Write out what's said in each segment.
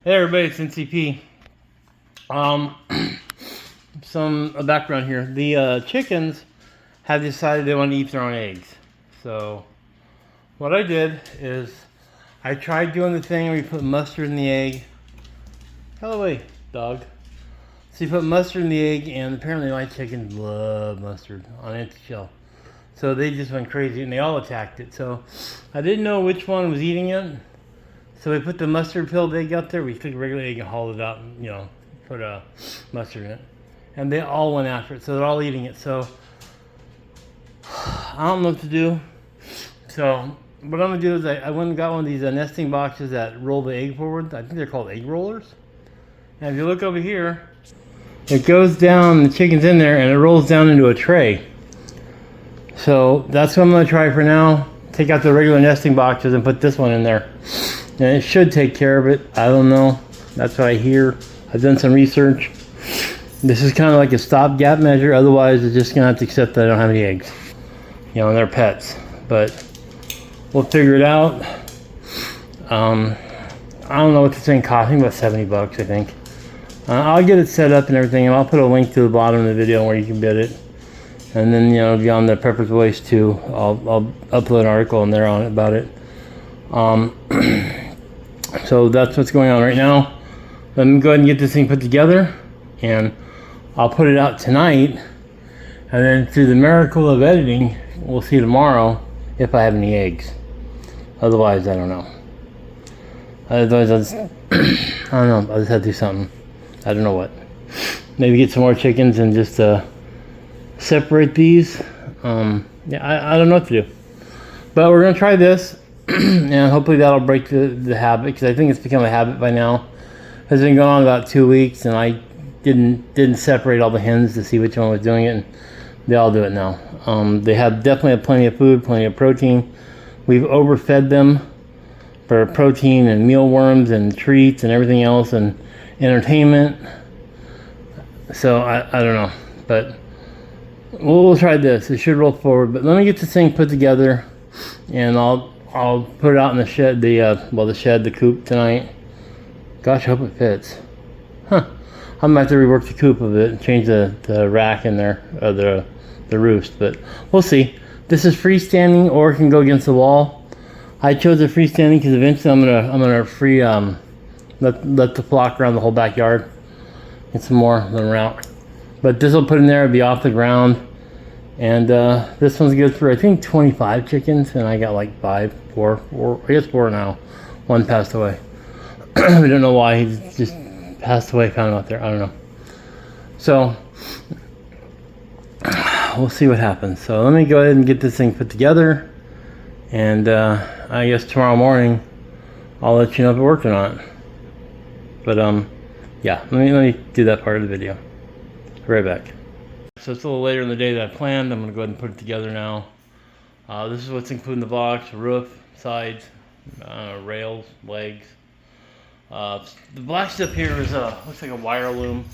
Hey everybody, it's NCP. Some background here. The chickens have decided they want to eat their own eggs. So what I did is I tried doing the thing where you put mustard in the egg. Hell away, dog. So you put mustard in the egg, and apparently my chickens love mustard on empty shell. So they just went crazy and they all attacked it. So I didn't know which one was eating it. So we put the mustard filled egg out there. We took a regular egg and hauled it out and, put mustard in it. And they all went after it. So they're all eating it. So I don't know what to do. So what I'm going to do is I went and got one of these nesting boxes that roll the egg forward. I think they're called egg rollers. And if you look over here, it goes down, the chicken's in there, and it rolls down into a tray. So that's what I'm going to try for now. Take out the regular nesting boxes and put this one in there. And it should take care of it. I don't know. That's what I hear. I've done some research. This is kind of like a stopgap measure. Otherwise, it's just going to have to accept that I don't have any eggs. And they're pets. But we'll figure it out. I don't know what this thing cost. I think about 70 bucks, I think. I'll get it set up and everything. And I'll put a link to the bottom of the video where you can bid it. And then, it'll be on the Prepper's Voice too. I'll upload an article in there on it about it. So that's what's going on right now. Let me go ahead and get this thing put together, and I'll put it out tonight, and then through the miracle of editing, we'll see tomorrow if I have any eggs. Otherwise, I don't know. Otherwise, I don't know. I'll just have to do something. I don't know what. Maybe get some more chickens and just separate these. I don't know what to do. But we're going to try this. And hopefully that'll break the habit, because I think it's become a habit by now. It's been going on about 2 weeks, and I didn't separate all the hens to see which one was doing it, and they all do it now. They definitely have plenty of food, plenty of protein. We've overfed them for protein and mealworms and treats and everything else and entertainment. So I don't know, but we'll try this. It should roll forward. But let me get this thing put together, and I'll put it out in the shed, the coop tonight. Gosh, I hope it fits. Huh. I might have to rework the coop of it and change the rack in there, or the roost, but we'll see. This is freestanding, or it can go against the wall. I chose the freestanding because eventually I'm gonna let the flock around the whole backyard. Get some more of them around. But this will put in there, it'll be off the ground. And this one's good for, I think, 25 chickens, and I got like four, I guess 4 now. One passed away. We don't know why, he just passed away, found him out there, I don't know. So, we'll see what happens. So let me go ahead and get this thing put together, and I guess tomorrow morning, I'll let you know if it worked or not. But yeah, let me do that part of the video. Be right back. So it's a little later in the day than I planned. I'm going to go ahead and put it together now. This is what's included in the box: roof, sides, rails, legs. The black stuff here is looks like a wire loom.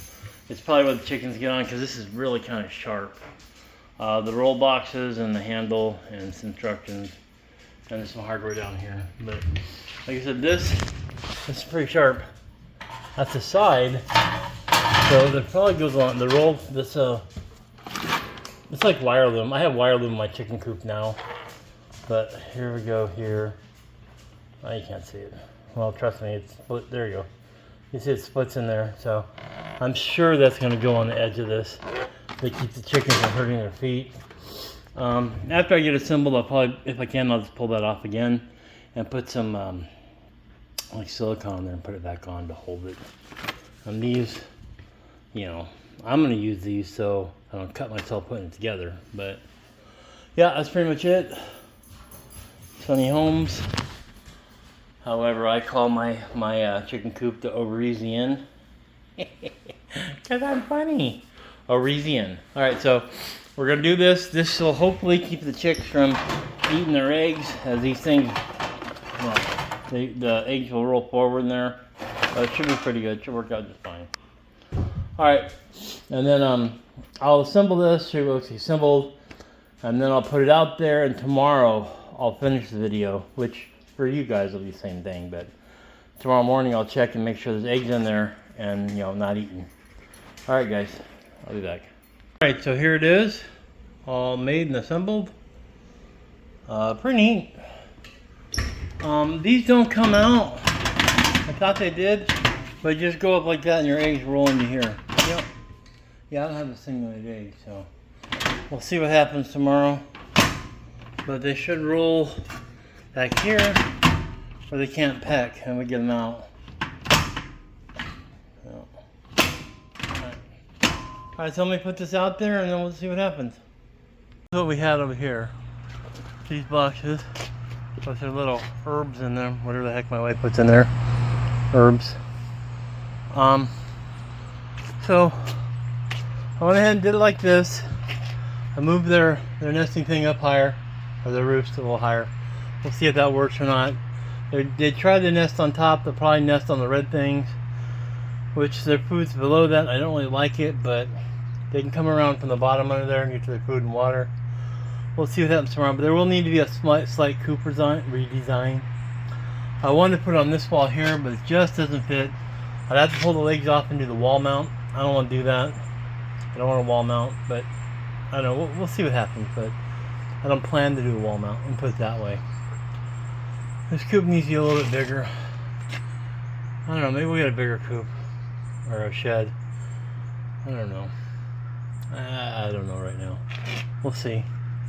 It's probably what the chickens get on, because this is really kind of sharp. The roll boxes and the handle and some instructions, and there's some hardware down here. But like I said, this is pretty sharp. That's the side. So there probably goes on the roll. This it's like wire loom. I have wire loom in my chicken coop now. But here we go here. Oh, you can't see it. Well, trust me, it's split. There you go. You see it splits in there. So I'm sure that's going to go on the edge of this to keep the chickens from hurting their feet. After I get it assembled, I'll probably, if I can, I'll just pull that off again and put some like silicone there and put it back on to hold it. And these, I'm going to use these so I don't cut myself putting it together. But yeah, that's pretty much it. Sunny Homes. However, I call my chicken coop the Overeasian. Because I'm funny. Overeasian. Alright, so we're going to do this. This will hopefully keep the chicks from eating their eggs, as these things, the eggs will roll forward in there. It should be pretty good. It should work out just fine. Alright, and then I'll assemble this, show you what's assembled, and then I'll put it out there, and tomorrow I'll finish the video, which for you guys will be the same thing, but tomorrow morning I'll check and make sure there's eggs in there and, you know, not eaten. All right, guys, I'll be back. All right, so here it is, all made and assembled. Pretty neat. These don't come out. I thought they did, but just go up like that and your eggs roll into here. Yep. Yeah, I don't have a simulated egg, so we'll see what happens tomorrow. But they should roll back here, or they can't peck, and we get them out. So. Alright, so let me put this out there, and then we'll see what happens. This is what we had over here. These boxes with their little herbs in them, whatever the heck my wife puts in there. Herbs. So I went ahead and did it like this. I moved their nesting thing up higher, or their roofs a little higher. We'll see if that works or not. They tried to nest on top. They'll probably nest on the red things, which their food's below that. I don't really like it, but they can come around from the bottom under there and get to their food and water. We'll see what happens tomorrow, but there will need to be a slight coop redesign. I wanted to put it on this wall here, but it just doesn't fit. I'd have to pull the legs off and do the wall mount. I don't want to do that. I don't want a wall mount, but I don't know. We'll see what happens, but I don't plan to do a wall mount and put it that way. This coop needs to be a little bit bigger. I don't know, maybe we get a bigger coop or a shed. I don't know. I don't know right now. We'll see.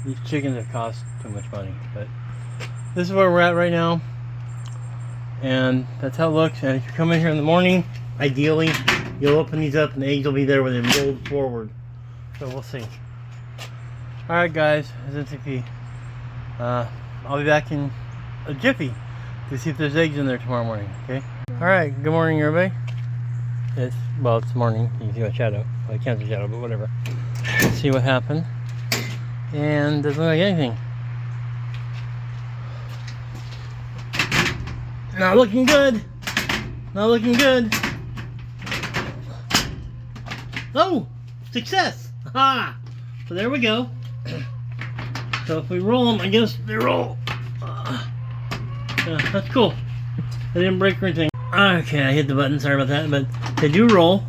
These chickens have cost too much money, but this is where we're at right now. And that's how it looks. And if you come in here in the morning, ideally, you'll open these up and the eggs will be there when they're rolled forward. So we'll see. Alright guys, this is NCP. I'll be back in a jiffy to see if there's eggs in there tomorrow morning, okay? Alright, good morning everybody. It's morning. You can see my shadow. Well, I can't see shadow, but whatever. Let's see what happened. And doesn't look like anything. Not looking good. Not looking good. Oh! Success! Aha! So there we go. So if we roll them, I guess they roll. Yeah, that's cool. I didn't break or anything. Okay, I hit the button. Sorry about that, but they do roll.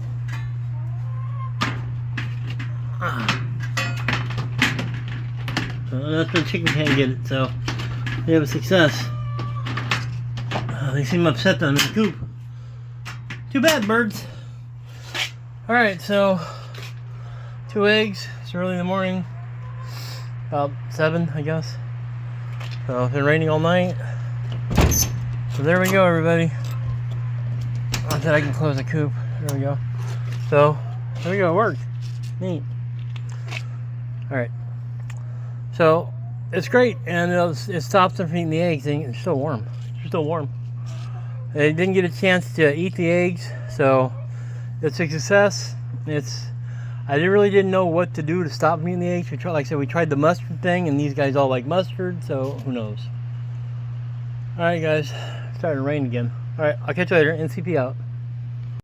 So that's where the chicken can't get it. So they have a success. They seem upset that I'm in the coop. Too bad, birds. Alright, so 2 eggs. It's early in the morning. About 7, I guess. So it's been raining all night. So there we go, everybody. Not that I can close the coop. There we go. So there we go. It worked. Neat. Alright. So it's great, and it stops them from eating the eggs. It's still warm. It's still warm. They didn't get a chance to eat the eggs, so it's a success. I really didn't know what to do to stop them eating the eggs. Like I said, we tried the mustard thing, and these guys all like mustard, so who knows. Alright guys, it's starting to rain again. Alright, I'll catch you later. NCP out.